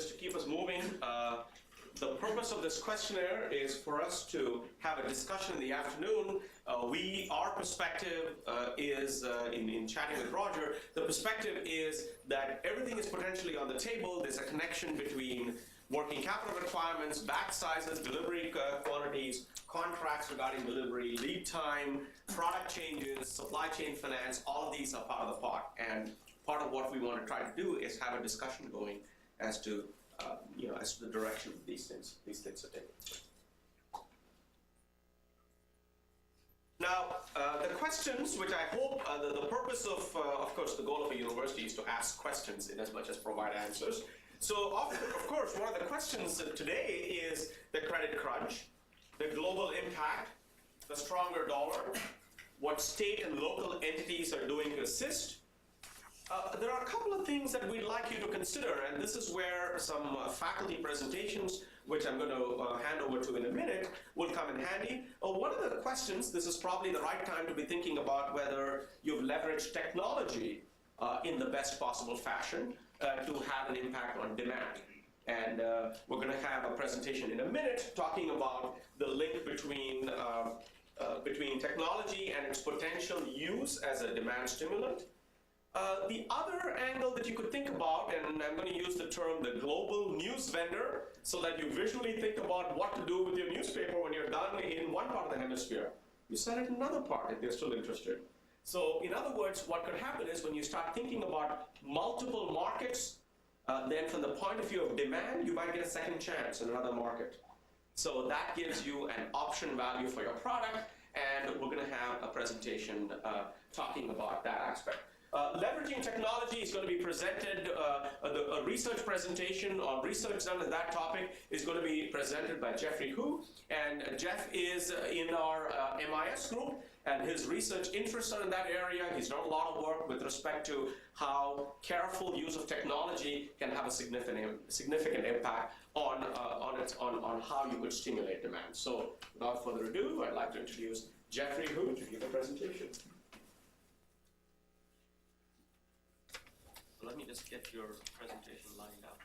just to keep us moving, the purpose of this questionnaire is for us to have a discussion in the afternoon. Our perspective is, in chatting with Roger, the perspective is that everything is potentially on the table. There's a connection between working capital requirements, batch sizes, delivery quantities, contracts regarding delivery, lead time, product changes, supply chain finance. All of these are part of the pot. And part of what we want to try to do is have a discussion going as to as to the direction these things are taking. Now, the questions, which I hope, the purpose of course, the goal of a university is to ask questions in as much as provide answers. So, of course, one of the questions today is the credit crunch, the global impact, the stronger dollar, what state and local entities are doing to assist. There are a couple of things that we'd like you to consider, and this is where some faculty presentations, which I'm going to hand over to in a minute, will come in handy. One of the questions, this is probably the right time to be thinking about whether you've leveraged technology in the best possible fashion to have an impact on demand. And we're going to have a presentation in a minute talking about the link between technology and its potential use as a demand stimulant. The other angle that you could think about, and I'm going to use the term the global news vendor, so that you visually think about what to do with your newspaper when you're done in one part of the hemisphere. You send it in another part if they're still interested. So in other words, what could happen is when you start thinking about multiple markets, then from the point of view of demand, you might get a second chance in another market. So that gives you an option value for your product, and we're going to have a presentation talking about that aspect. Leveraging technology is going to be presented, a research presentation or research done on that topic is going to be presented by Jeffrey Hu. And Jeff is in our MIS group, and his research interests are in that area. He's done a lot of work with respect to how careful use of technology can have a significant impact on how you could stimulate demand. So without further ado, I'd like to introduce Jeffrey Hu to give the presentation. Let me just get your presentation lined up.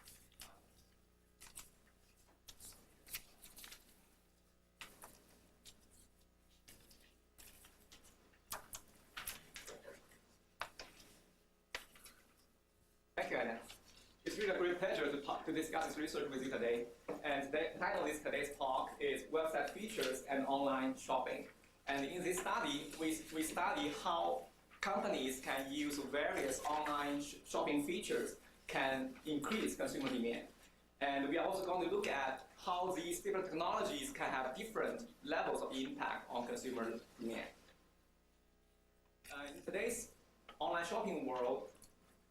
Thank you, Anna. It's really a great pleasure to discuss this research with you today. And the title of today's talk is Website Features and Online Shopping. And in this study, we study how companies can use various online shopping features can increase consumer demand. And we are also going to look at how these different technologies can have different levels of impact on consumer demand. In today's online shopping world,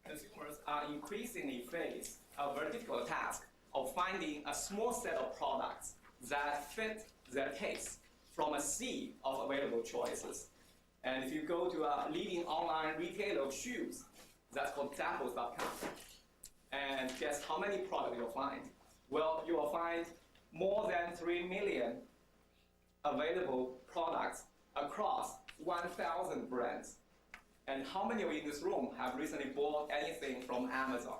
consumers are increasingly faced a very difficult task of finding a small set of products that fit their taste from a sea of available choices. And if you go to a leading online retailer of shoes, that's called Zappos.com, and guess how many products you'll find? Well, you will find more than 3 million available products across 1,000 brands. And how many of you in this room have recently bought anything from Amazon?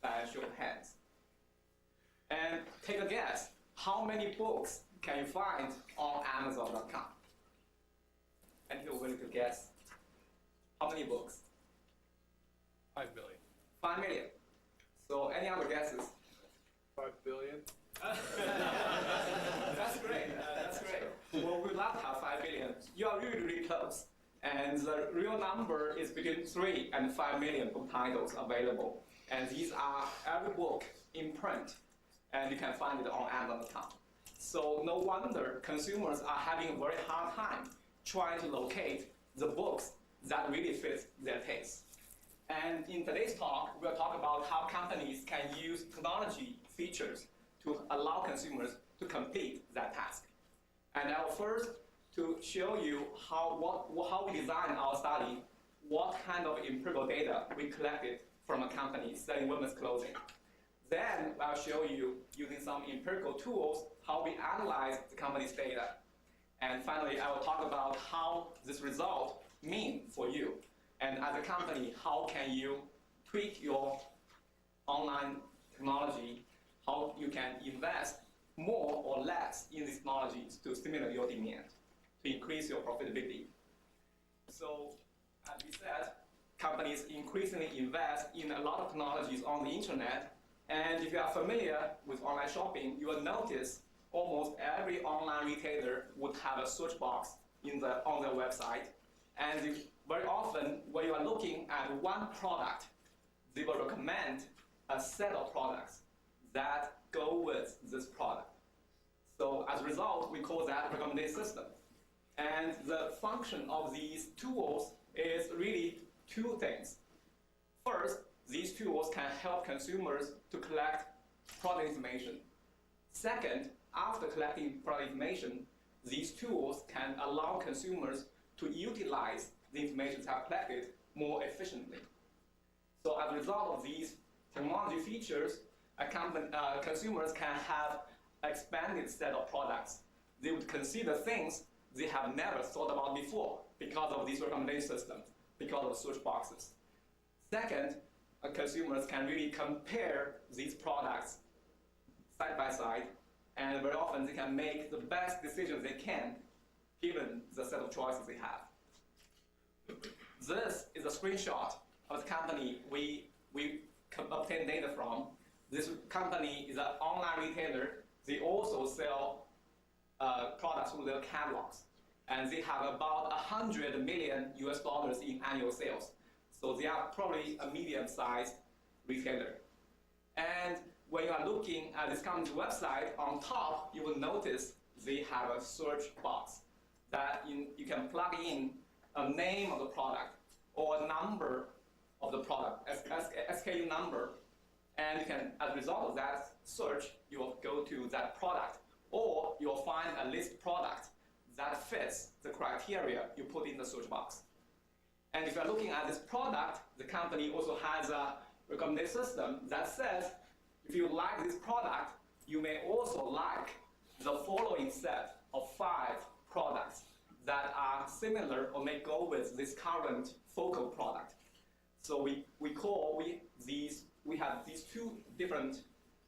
By a show of hands. And take a guess, how many books can you find on Amazon.com? And you're willing to guess how many books? 5 billion. 5 million. So any other guesses? 5 billion. That's great. That's great. Well, we'd love to have 5 billion. You are really, really close. And the real number is between 3 and 5 million book titles available. And these are every book in print. And you can find it on Amazon.com. So no wonder consumers are having a very hard time trying to locate the books that really fit their taste. And in today's talk, we'll talk about how companies can use technology features to allow consumers to complete that task. And I will first to show you how we designed our study, what kind of empirical data we collected from a company selling women's clothing. Then I'll show you, using some empirical tools, how we analyze the company's data. And finally, I will talk about how this result mean for you. And as a company, how can you tweak your online technology how you can invest more or less in these technologies to stimulate your demand, to increase your profitability. So, as we said, companies increasingly invest in a lot of technologies on the internet. And if you are familiar with online shopping, you will notice almost every online retailer would have a search box on their website. And very often, when you are looking at one product, they will recommend a set of products that go with this product. So as a result, we call that recommendation system. And the function of these tools is really two things. First, these tools can help consumers to collect product information. Second, after collecting product information, these tools can allow consumers to utilize the information they have collected more efficiently. So as a result of these technology features, consumers can have an expanded set of products. They would consider things they have never thought about before because of these recommendation systems, because of search boxes. Second, consumers can really compare these products side by side, and very often they can make the best decisions they can given the set of choices they have. This is a screenshot of the company we obtained data from. This company is an online retailer. They also sell products through their catalogs. And they have about $100 million in annual sales. So they are probably a medium-sized retailer. And when you are looking at this company's website, on top, you will notice they have a search box that you can plug in a name of the product or a number of the product, SKU number, and you can, as a result of that search, you will go to that product, or you'll find a list product that fits the criteria you put in the search box. And if you're looking at this product, the company also has a recommendation system that says, if you like this product, you may also like the following set of 5 products that are similar or may go with this current focal product. So we have these two different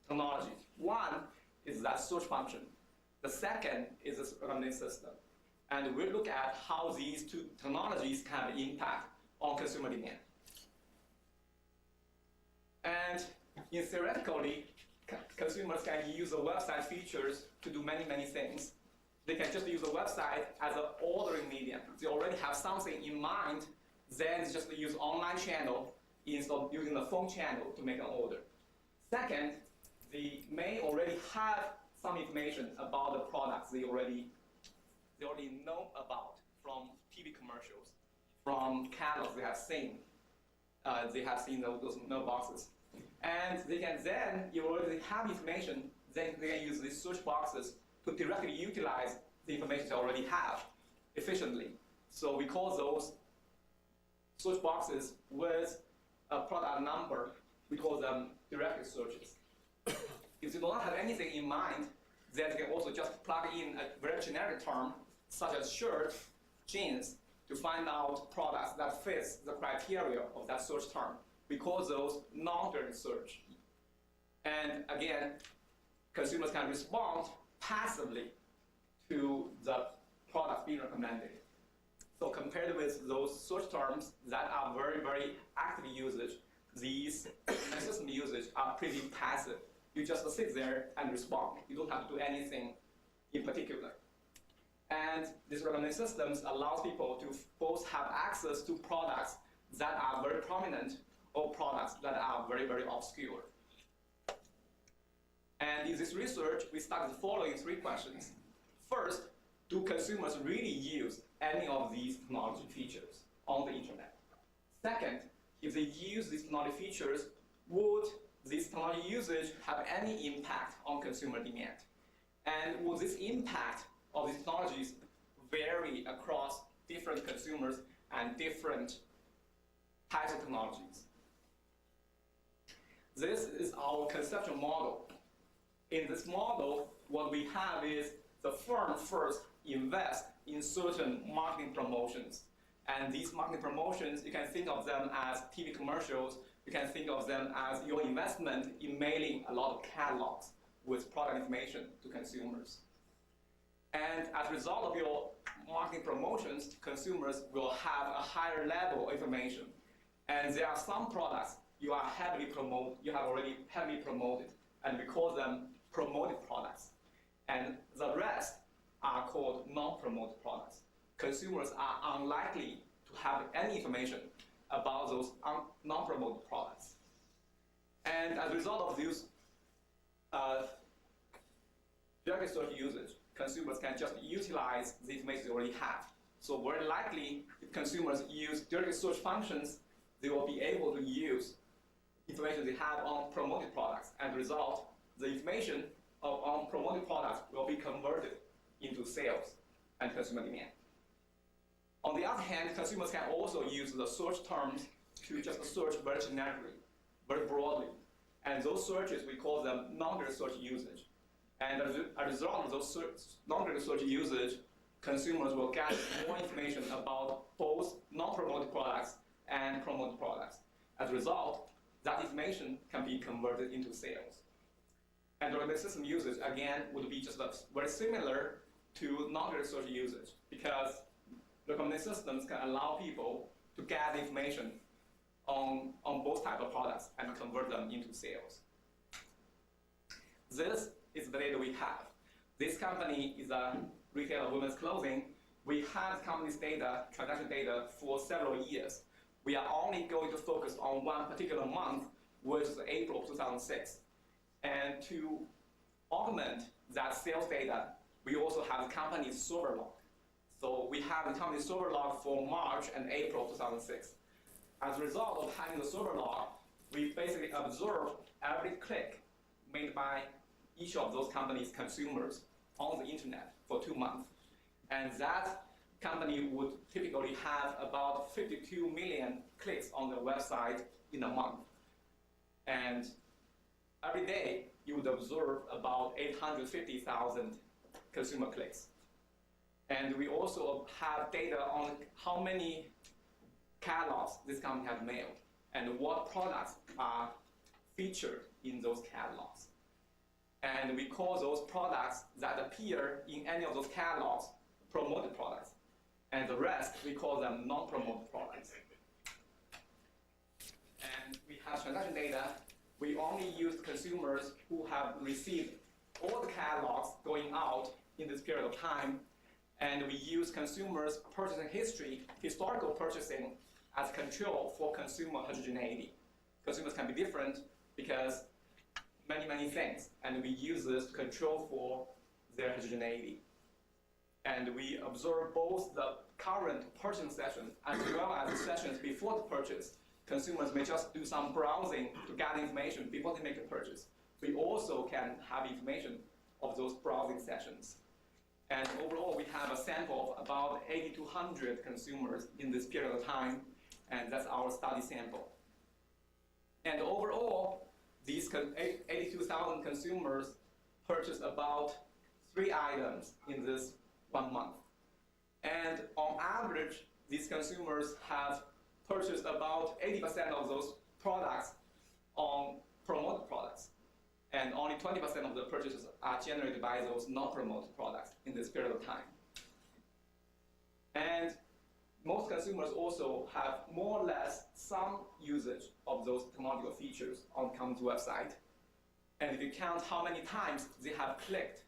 technologies. One is that search function. The second is this recommendation system. And we'll look at how these two technologies can have impact on consumer demand. And theoretically, consumers can use the website features to do many, many things. They can just use the website as an ordering medium. They already have something in mind, then they just use online channel instead of using the phone channel to make an order. Second, they may already have some information about the products they already know about from TV commercials, from catalogs they have seen. They have seen those mailboxes. And they can then, you already have information, then they can use these search boxes to directly utilize the information they already have efficiently. So we call those search boxes with a product number, we call them directed searches. If you do not have anything in mind, then you can also just plug in a very generic term, such as shirt, jeans, to find out products that fits the criteria of that search term. We call those non-directed search. And again, consumers can respond passively to the products being recommended. So compared with those search terms that are very, very active usage, these system usage are pretty passive. You just sit there and respond. You don't have to do anything in particular. And these recommendation systems allows people to both have access to products that are very prominent or products that are very, very obscure. And in this research, we started the following 3 questions. First, do consumers really use any of these technology features on the internet? Second, if they use these technology features, would this technology usage have any impact on consumer demand? And would this impact of these technologies vary across different consumers and different types of technologies? This is our conceptual model. In this model, what we have is the firm first invest in certain marketing promotions. And these marketing promotions, you can think of them as TV commercials. You can think of them as your investment in mailing a lot of catalogs. with product information to consumers. And as a result of your marketing promotions, consumers will have a higher level of information. And there are some products you have already heavily promoted, and we call them promoted products. And the rest are called non-promoted products. Consumers are unlikely to have any information about those non-promoted products. And as a result of this direct search usage, consumers can just utilize the information they already have. So very likely, if consumers use direct search functions, they will be able to use information they have on promoted products. As a result, the information on promoted products will be converted into sales and consumer demand. On the other hand, consumers can also use the search terms to just search very generically, very broadly. And those searches, we call them non-direct search usage. And as a result of those non-direct search usage, consumers will get more information about both non-promoted products and promoted products. As a result, that information can be converted into sales. And recommendation system usage, again, would be just very similar to non-direct search usage, because recommendation systems can allow people to get information on both types of products and convert them into sales. This is the data we have. This company is a retailer of women's clothing. We have company's data, transaction data, for several years. We are only going to focus on one particular month, which is April 2006. And to augment that sales data, we also have the company's server log. So we have the company's server log for March and April 2006. As a result of having the server log, we basically observe every click made by each of those companies' consumers on the internet for 2 months. And that company would typically have about 52 million clicks on their website in a month. And every day, you would observe about 850,000 consumer clicks. And we also have data on how many catalogs this company has mailed and what products are featured in those catalogs. And we call those products that appear in any of those catalogs promoted products. And the rest, we call them non-promoted products. And we have transaction data. We only use consumers who have received all the catalogs going out in this period of time. And we use consumers' purchasing history, historical purchasing, as control for consumer heterogeneity. Consumers can be different because many things, and we use this to control for their heterogeneity. And we observe both the current purchasing session as well as the sessions before the purchase. Consumers may just do some browsing to gather information before they make a purchase. We also can have information of those browsing sessions. And overall, we have a sample of about 8,200 consumers in this period of time, and that's our study sample. And overall, these 82,000 consumers purchased about 3 items in this 1 month. And on average, these consumers have purchased about 80% of those products on promoted products. And only 20% of the purchases are generated by those non-promoted products in this period of time. And most consumers also have more or less some usage of those technological features on the company's website. And if you count how many times they have clicked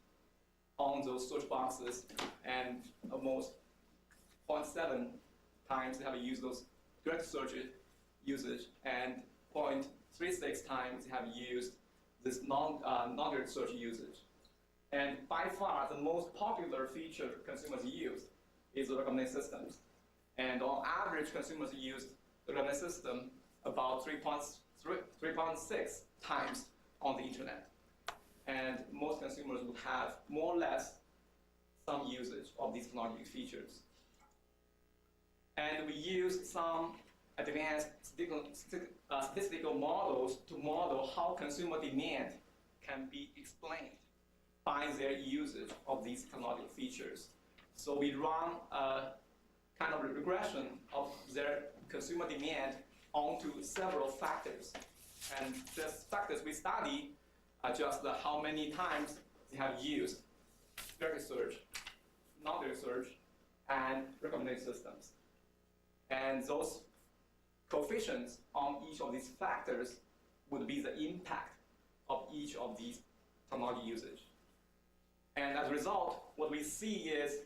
on those search boxes, and almost 0.7 times they have used those direct search usage, and 0.36 times they have used this non-direct search usage. And by far, the most popular feature consumers use is the recommendation systems. And on average, consumers use the recommendation system about 3.6 times on the internet. And most consumers would have more or less some usage of these technology features. And we use some advanced statistical models to model how consumer demand can be explained by their usage of these technological features. So we run a kind of a regression of their consumer demand onto several factors. And the factors we study just how many times they have used direct search, non-direct search, and recommendation systems. And those coefficients on each of these factors would be the impact of each of these technology usage. And as a result, what we see is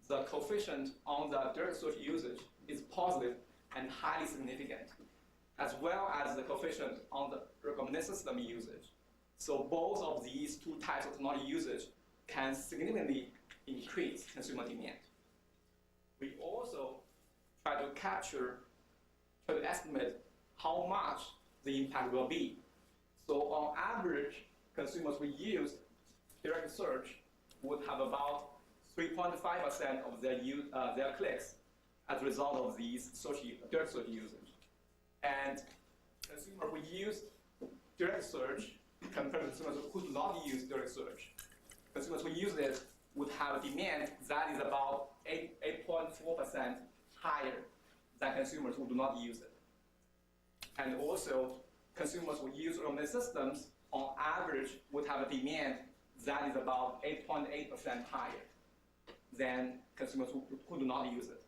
the coefficient on the direct search usage is positive and highly significant, as well as the coefficient on the recommendation system usage. So both of these two types of technology usage can significantly increase consumer demand. We also try to estimate how much the impact will be. So on average, consumers who use direct search would have about 3.5% of their clicks as a result of these direct search usage. And consumers who use direct search compared to consumers who do not use direct search, consumers who use it would have a demand that is about 8.4% higher than consumers who do not use it. And also, consumers who use recommendation systems on average would have a demand that is about 8.8% higher than consumers who do not use it.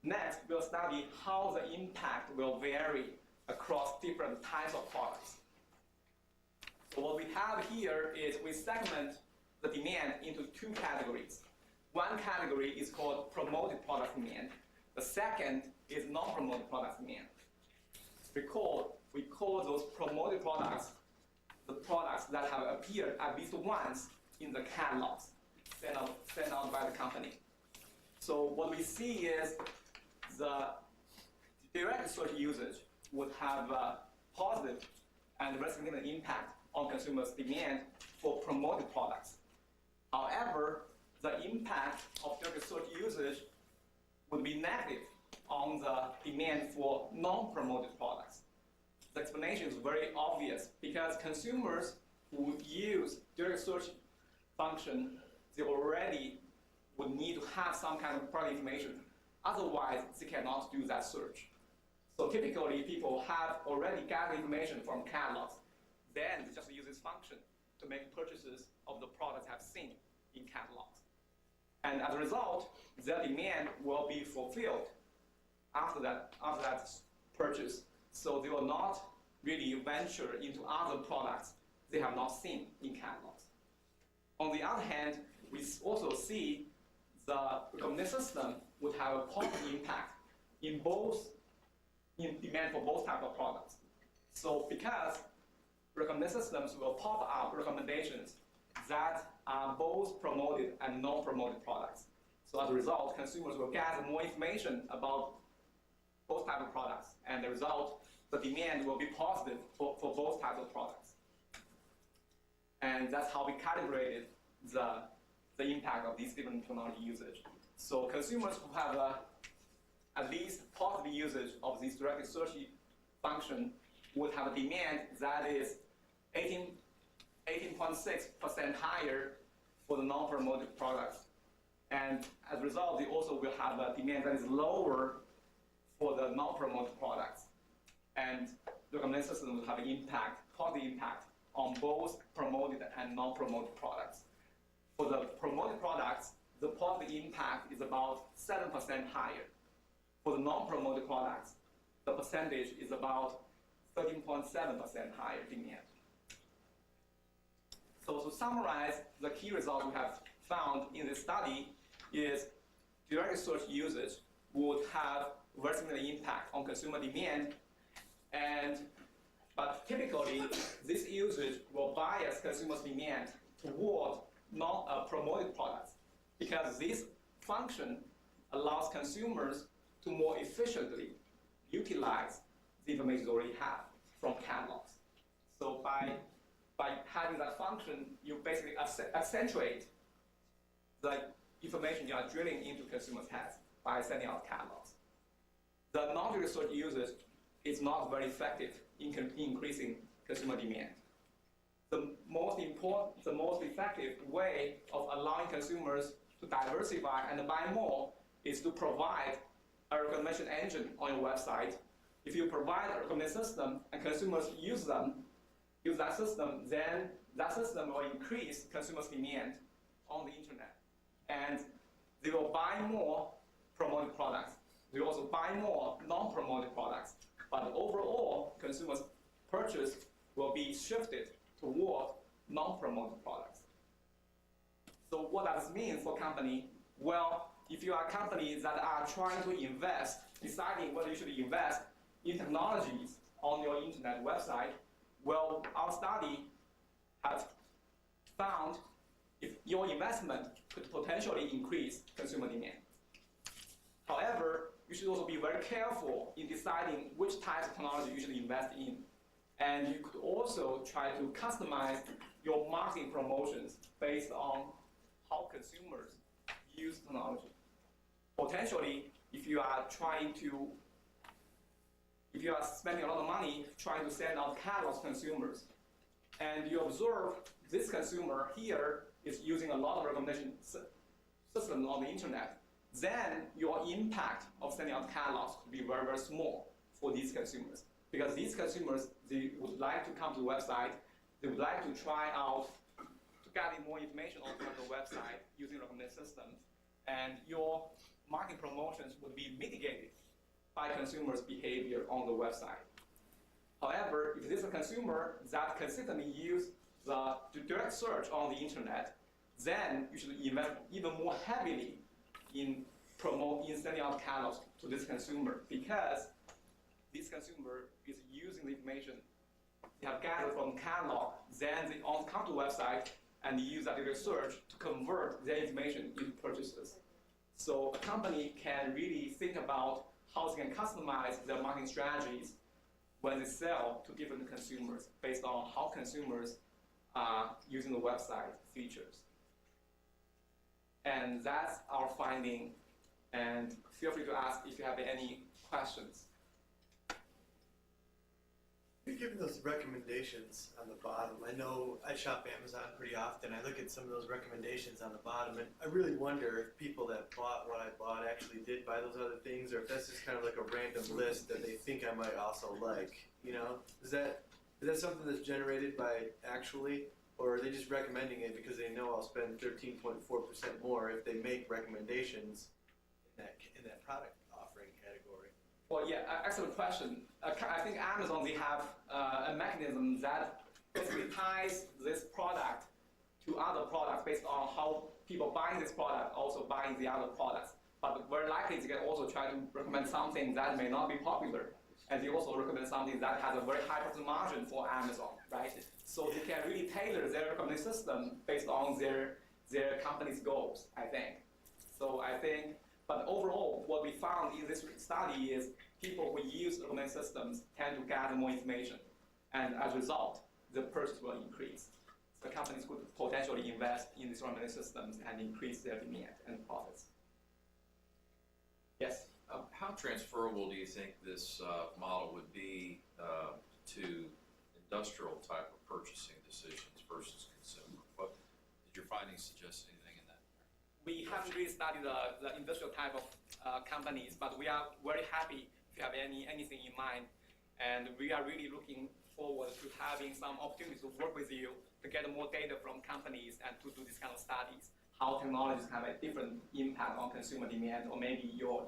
Next, we'll study how the impact will vary across different types of products. So what we have here is we segment the demand into two categories. One category is called promoted product demand. The second is non-promoted product demand. We call those promoted products the products that have appeared at least once in the catalogs sent out by the company. So what we see is the direct search usage would have a positive and very significant impact on consumers' demand for promoted products. However, the impact of direct search usage would be negative on the demand for non-promoted products. The explanation is very obvious because consumers who use direct search function, they already would need to have some kind of product information. Otherwise, they cannot do that search. So typically, people have already gathered information from catalogs. Then they just use this function to make purchases of the products they have seen in catalogs. And as a result, their demand will be fulfilled after that purchase. So they will not really venture into other products they have not seen in catalogs. On the other hand, we also see the recommendation system would have a positive impact in demand for both types of products. So because recommendation systems will pop up recommendations that are both promoted and non-promoted products. So as a result, consumers will gather more information about both types of products, and the result, the demand will be positive for both types of products. And that's how we calibrated the impact of these different technology usage. So consumers who have at least positive usage of this directed search function would have a demand that is 18.6% higher for the non-promoted products. And as a result, they also will have a demand that is lower for the non-promoted products. And the recommendation system will have an impact, positive impact, on both promoted and non-promoted products. For the promoted products, the positive impact is about 7% higher. For the non-promoted products, the percentage is about 13.7% higher demand. So to summarize, the key result we have found in this study is direct search usage would have very significant impact on consumer demand, but typically this usage will bias consumers' demand toward non-promoted products because this function allows consumers to more efficiently utilize the information they already have from catalogs. So by having that function, you basically accentuate the information you are drilling into consumers' heads by sending out catalogs. The non-direct search usage is not very effective in increasing consumer demand. The most effective way of allowing consumers to diversify and buy more is to provide a recommendation engine on your website. If you provide a recommendation system and consumers use them, use that system, then that system will increase consumers' demand on the internet. And they will buy more promoted products. They will also buy more non-promoted products. But overall, consumers' purchase will be shifted toward non-promoted products. So what does this mean for a company? Well, if you are companies that are trying to invest, deciding whether you should invest in technologies on your internet website, well, our study has found if your investment could potentially increase consumer demand. However, you should also be very careful in deciding which types of technology you should invest in. And you could also try to customize your marketing promotions based on how consumers use technology. Potentially, if you are spending a lot of money trying to send out catalogs to consumers, and you observe this consumer here is using a lot of recommendation systems on the internet, then your impact of sending out catalogs could be very, very small for these consumers. Because these consumers, they would like to come to the website, they would like to try out, to gather more information on the website using recommendation systems, and your marketing promotions would be mitigated by consumers' behavior on the website. However, if this is a consumer that consistently uses the direct search on the internet, then you should invest even more heavily in sending out catalogs to this consumer, because this consumer is using the information they have gathered from catalog, then they come to the website and use that direct search to convert their information into purchases. So a company can really think about how they can customize their marketing strategies when they sell to different consumers based on how consumers are using the website features. And that's our finding. And feel free to ask if you have any questions. You're giving those recommendations on the bottom. I know I shop Amazon pretty often. I look at some of those recommendations on the bottom, and I really wonder if people that bought what I bought actually did buy those other things, or if that's just kind of like a random list that they think I might also like. You know, is that something that's generated by actually, or are they just recommending it because they know I'll spend 13.4% more if they make recommendations in that product offering category? Well, yeah, excellent question. I think Amazon, they have a mechanism that basically ties this product to other products based on how people buying this product also buying the other products. But very likely they can also try to recommend something that may not be popular. And they also recommend something that has a very high profit margin for Amazon, right? So they can really tailor their recommendation system based on their company's goals, I think. So I think, but overall, what we found in this study is people who use recommendation systems tend to gather more information. And as a result, the purchase will increase. So companies could potentially invest in these recommendation systems and increase their demand and profits. Yes? How transferable do you think this model would be to industrial type of purchasing decisions versus consumer? What did your findings suggest anything in that? We haven't really studied the industrial type of companies, but we are very happy if you have anything in mind. And we are really looking forward to having some opportunities to work with you to get more data from companies and to do these kind of studies, how technologies have a different impact on consumer demand or maybe your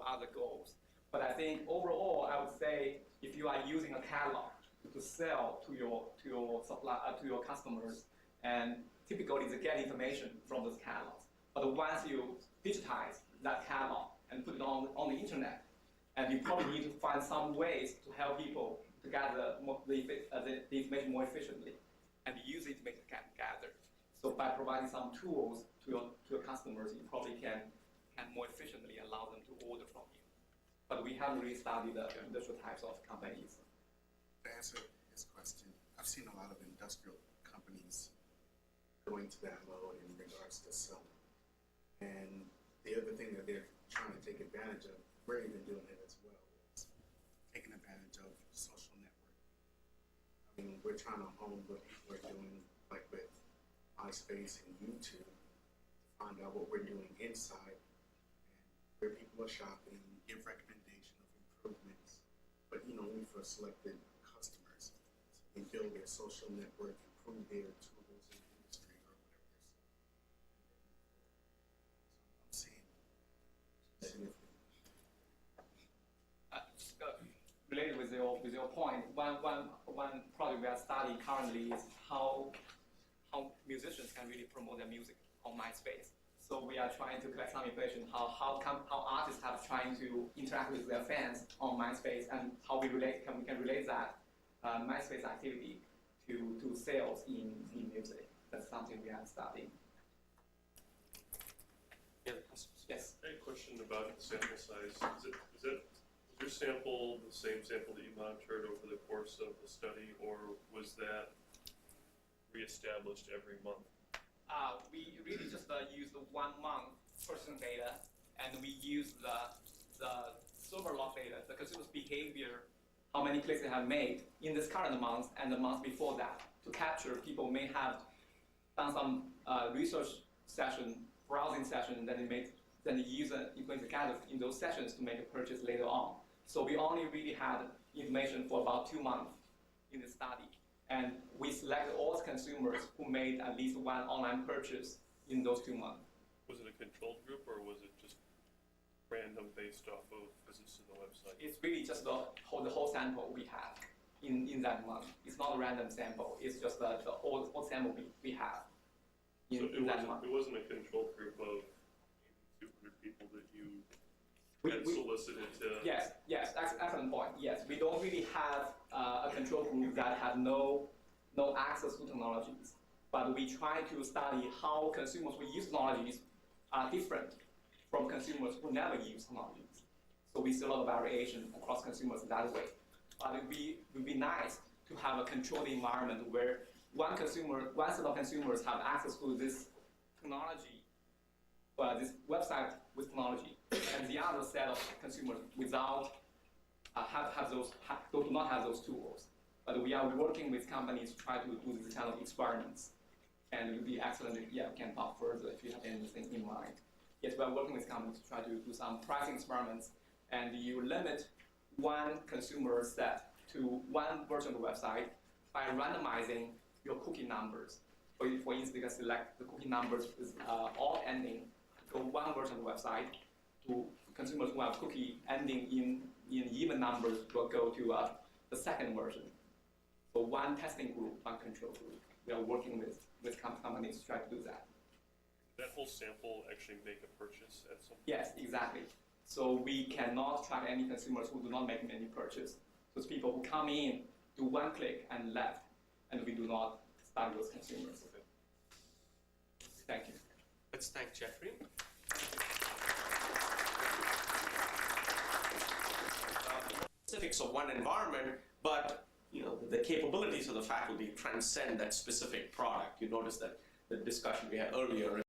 other goals. But I think overall, I would say if you are using a catalog to sell to your customers, and typically they get information from those catalogs. But once you digitize that catalog and put it on the internet, and you probably need to find some ways to help people to gather the information more efficiently and use it to make it gather. So by providing some tools to your customers, you probably can more efficiently allow them to order from you. But we haven't really studied the industrial types of companies. To answer his question, I've seen a lot of industrial companies going to that mode in regards to selling. And the other thing that they're trying to take advantage of, we're even doing it as well, is taking advantage of social networking. I mean, we're trying to hone what people are doing, like with MySpace and YouTube, to find out what we're doing inside and where people are shopping, give recommendation of improvements, but only for selected customers. So and build their social network, improve their tools in the industry or whatever they're selling. I'm seeing significant. Related with your point, one project we are studying currently is how musicians can really promote their music on MySpace. So we are trying to collect some information how artists have trying to interact with their fans on MySpace, and how we can relate that MySpace activity to sales in music. That's something we are studying. Yes. I have a question about sample size. Is your sample the same sample that you monitored over the course of the study, or was that reestablished every month? We really just use the 1 month person data, and we use the server log data, the consumer's behavior, how many clicks they have made in this current month and the month before that, to capture people may have done some research session, browsing session, then the user is going to gather in those sessions to make a purchase later on. So we only really had information for about 2 months in the study. And we selected all consumers who made at least one online purchase in those 2 months. Was it a controlled group, or was it just random based off of visits to the website? It's really just the whole sample we have in that month. It's not a random sample. It's just the whole sample we have in that month. It wasn't a controlled group of 200 people that you had solicited to... Yes, excellent point. Yes, we don't really have a control group that have no access to technologies, but we try to study how consumers who use technologies are different from consumers who never use technologies. So we see a lot of variation across consumers that way. But it would be nice to have a controlled environment where one set of consumers have access to this technology, this website with technology, and the other set of consumers without do not have those tools. But we are working with companies to try to do this kind of experiments, and it would be excellent if we can talk further if you have anything in mind. Yes, we are working with companies to try to do some pricing experiments, and you limit one consumer set to one version of the website by randomizing your cookie numbers. For instance, you can select the cookie numbers with all ending to one version of the website. To consumers who have cookie ending in even numbers will go to the second version. So one testing group, one control group. We are working with companies to try to do that. Did that whole sample actually make a purchase at some point? Yes, exactly. So we cannot track any consumers who do not make any purchase. Those people who come in, do one click and left, and we do not study those consumers. Okay. Thank you. Let's thank Jeffrey. Specifics of one environment, but the capabilities of the faculty transcend that specific product. You notice that the discussion we had earlier